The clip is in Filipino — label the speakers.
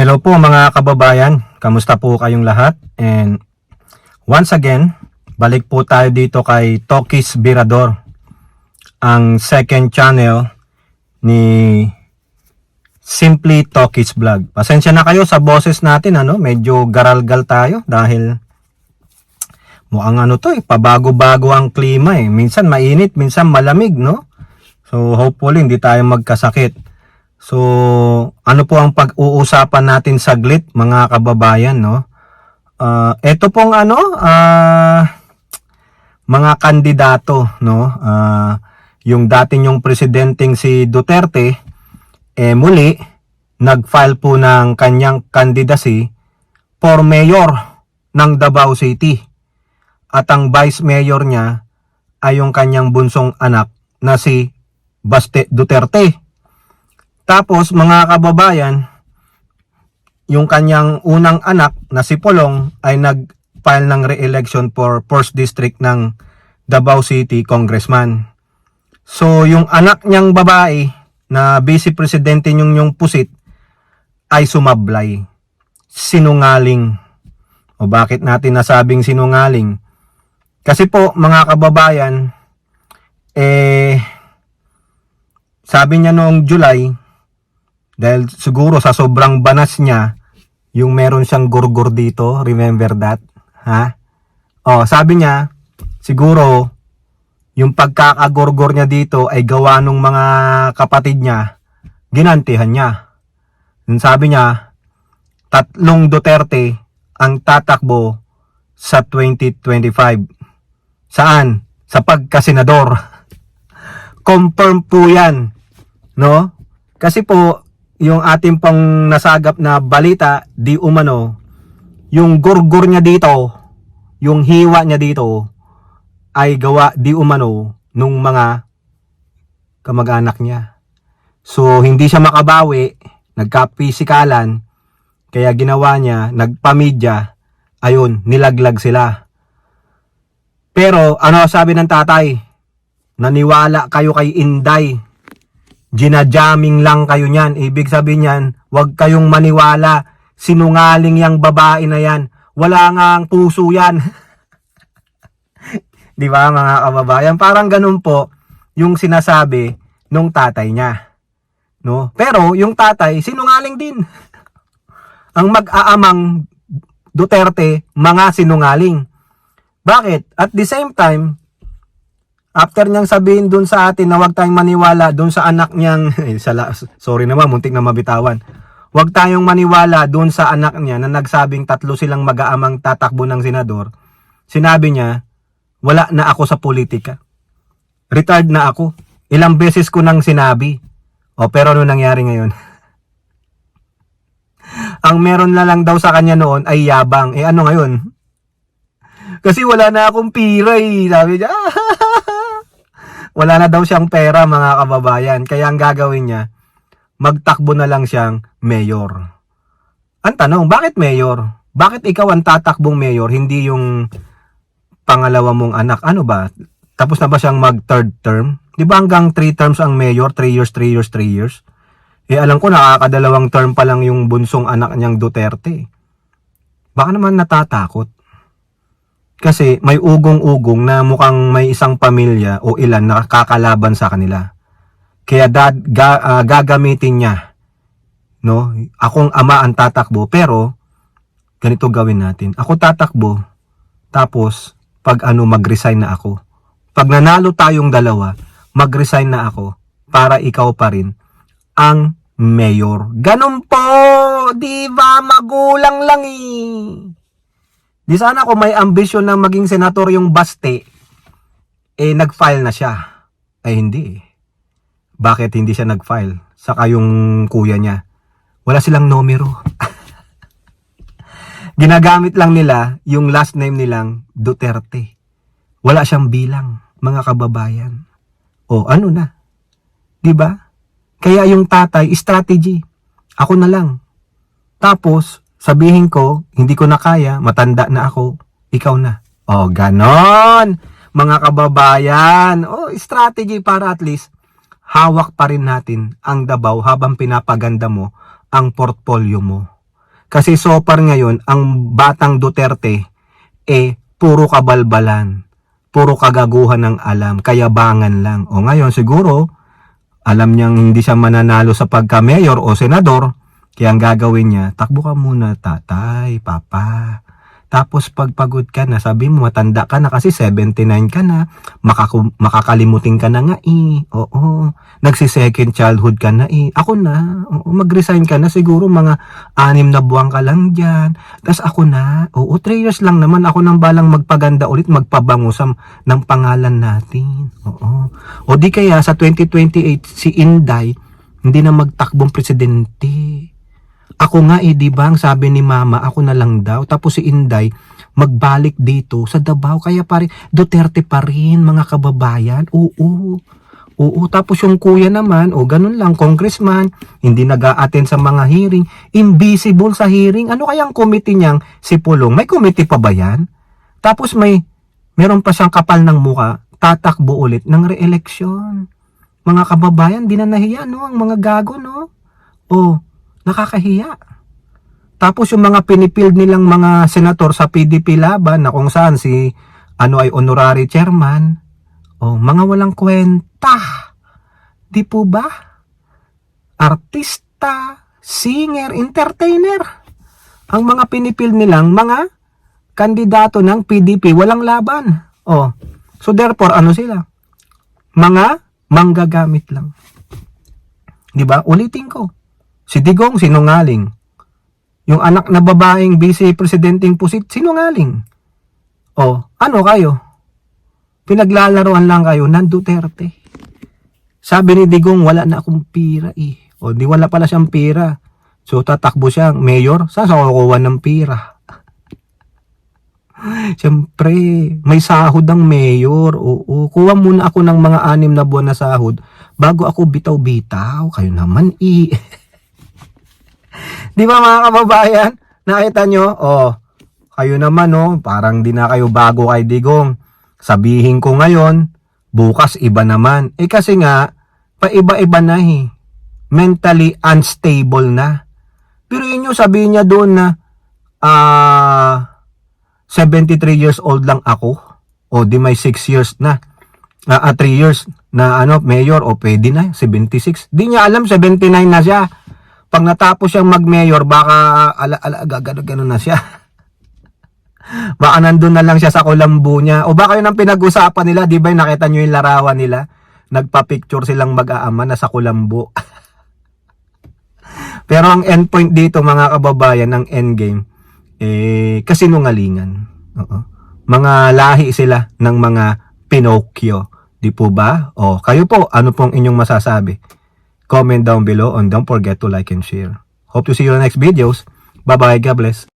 Speaker 1: Hello po mga kababayan, kamusta po kayong lahat? And once again, balik po tayo dito kay Tokis Birador, ang second channel ni Simply Tokis Vlog. Pasensya na kayo sa boses natin, medyo garalgal tayo dahil mukhang pabago-bago ang klima eh. Minsan mainit, minsan malamig, no? So hopefully hindi tayo magkasakit. So, ano po ang pag-uusapan natin saglit, mga kababayan, no? Ito pong mga kandidato, no? Yung dati nyong presidenteng si Duterte, muli, nag-file po ng kanyang candidacy for mayor ng Davao City. At ang vice mayor niya ay yung kanyang bunsong anak na si Baste Duterte. Tapos mga kababayan, yung kanyang unang anak na si Polong ay nag-file ng re-election for 1st District ng Davao City Congressman. So yung anak niyang babae na Vice Presidente yung pusit ay sumablay. Sinungaling. O bakit natin nasabing sinungaling? Kasi po mga kababayan, sabi niya noong July, dahil siguro sa sobrang banas niya, yung meron siyang gurgur dito, remember that? Ha? Sabi niya, siguro, yung pagkakagurgur niya dito ay gawa ng mga kapatid niya, ginantihan niya. Sabi niya, 3 Duterte ang tatakbo sa 2025. Saan? Sa pagkasenador. Confirm po yan. No? Kasi po, yung ating pang nasagap na balita, di umano, yung gurgur niya dito, yung hiwa niya dito, ay gawa di umano nung mga kamag-anak niya. So, hindi siya makabawi, nagka-pisikalan, kaya ginawa niya, nagpamidya, ayun, nilaglag sila. Pero, ano sabi ng tatay? Naniwala kayo kay Inday. Ginajaming lang kayo niyan. Ibig sabihin niyan, huwag kayong maniwala. Sinungaling yang babae na yan. Wala nga ang puso yan. Di ba mga kababayan? Parang ganun po yung sinasabi nung tatay niya. No? Pero yung tatay, sinungaling din. Ang mag-aamang Duterte, mga sinungaling. Bakit? At the same time, after niyang sabihin dun sa atin na huwag tayong maniwala dun sa anak niyang, sorry naman, muntik na mabitawan. Huwag tayong maniwala dun sa anak niya na nagsabing 3 silang mag-aamang tatakbo ng senador. Sinabi niya, wala na ako sa politika. Retired na ako. Ilang beses ko nang sinabi. Pero ano nangyari ngayon? Ang meron na lang daw sa kanya noon ay yabang. Ano ngayon? Kasi wala na akong pira sabi niya. Wala na daw siyang pera mga kababayan. Kaya ang gagawin niya, magtakbo na lang siyang mayor. Ang tanong, bakit mayor? Bakit ikaw ang tatakbong mayor, hindi yung pangalawa mong anak? Ano ba? Tapos na ba siyang mag 3rd term? Di ba hanggang 3 terms ang mayor? 3 years, 3 years, 3 years? Alam ko nakakadalawang term pa lang yung bunsong anak niyang Duterte. Baka naman natatakot. Kasi may ugong-ugong na mukhang may isang pamilya o ilan na kakalaban sa kanila. Kaya gagamitin niya. No? Akong ama ang tatakbo, pero ganito gawin natin. Ako tatakbo, tapos pag mag-resign na ako. Pag nanalo tayong dalawa, mag-resign na ako para ikaw pa rin ang mayor. Ganun po! Di ba? Magulang lang Di sana kung may ambisyon na maging senator yung Baste, nag-file na siya. Hindi. Bakit hindi siya nag-file? Saka yung kuya niya. Wala silang numero. Ginagamit lang nila yung last name nilang Duterte. Wala siyang bilang, mga kababayan. Ano na? Di ba? Kaya yung tatay, strategy. Ako na lang. Tapos, sabihin ko, hindi ko na kaya, matanda na ako, ikaw na. Ganon, mga kababayan. Strategy para at least hawak pa rin natin ang Davao habang pinapaganda mo ang portfolio mo. Kasi so far ngayon, ang batang Duterte, puro kabalbalan, puro kagaguhan ng alam, kayabangan lang. O ngayon, siguro, alam niyang hindi siya mananalo sa pagka-mayor o senador, kaya ang gagawin niya, takbo ka muna, tatay, papa. Tapos pag pagod ka na, sabi mo matanda ka na kasi 79 ka na, makakalimutin ka na nga Oo, nagsi-second childhood ka na Ako na, mag-resign ka na siguro mga 6 na buwan ka lang dyan. Tapos ako na, 3 years lang naman ako nang balang magpaganda ulit, magpabango ng pangalan natin. O di kaya sa 2028 si Inday hindi na magtakbong presidente. Ako nga di ba ang sabi ni mama, ako na lang daw. Tapos si Inday, magbalik dito sa Davao. Kaya pare, Duterte pa rin, mga kababayan. Oo. Tapos yung kuya naman, ganun lang, congressman, hindi nag-a-attend sa mga hearing. Invisible sa hearing. Ano kayang committee niyang si Pulong? May committee pa ba yan? Tapos meron pa siyang kapal ng muka, tatakbo ulit ng re-election. Mga kababayan, di na nahiya, no? Ang mga gago, no? Nakakahiya. Tapos yung mga pinipild nilang mga senator sa PDP laban na kung saan si ay honorary chairman, mga walang kwenta. Di po ba? Artista, singer, entertainer. Ang mga pinipild nilang mga kandidato ng PDP walang laban. So therefore ano sila? Mga manggagamit lang. Di ba? Ulitin ko. Si Digong, sinungaling. Yung anak na babaeng vice-presidenting pusit, sinungaling. Ano kayo? Pinaglalaroan lang kayo ng Duterte. Sabi ni Digong, wala na akong pira di wala pala siyang pira. So tatakbo siyang mayor, saan sa kukuha ng pira? Siyempre, may sahod ang mayor. Kuha muna ako ng mga 6 na buwan na sahod bago ako bitaw-bitaw. Kayo naman Di ba mga kababayan? Nakita nyo? Kayo naman parang di na kayo bago kay Digong. Sabihin ko ngayon, bukas iba naman. Kasi nga, paiba-iba na Mentally unstable na. Pero yun sabihin niya doon na 73 years old lang ako. Di may 6 years na. 3 years na mayor pwede na 76. Di niya alam 79 na siya. Pag natapos siyang mag-mayor, baka gano'n na siya. Baka nandun na lang siya sa kulambo niya. O baka yun ang pinag-usapan nila, di ba nakita nyo yung larawan nila? Nagpa-picture silang mag-aama na sa kulambo. Pero ang endpoint dito mga kababayan, ang endgame, kasinungalingan. Mga lahi sila ng mga Pinocchio. Di po ba? Kayo po, ano pong inyong masasabi? Comment down below and don't forget to like and share. Hope to see you in the next videos. Bye-bye. God bless.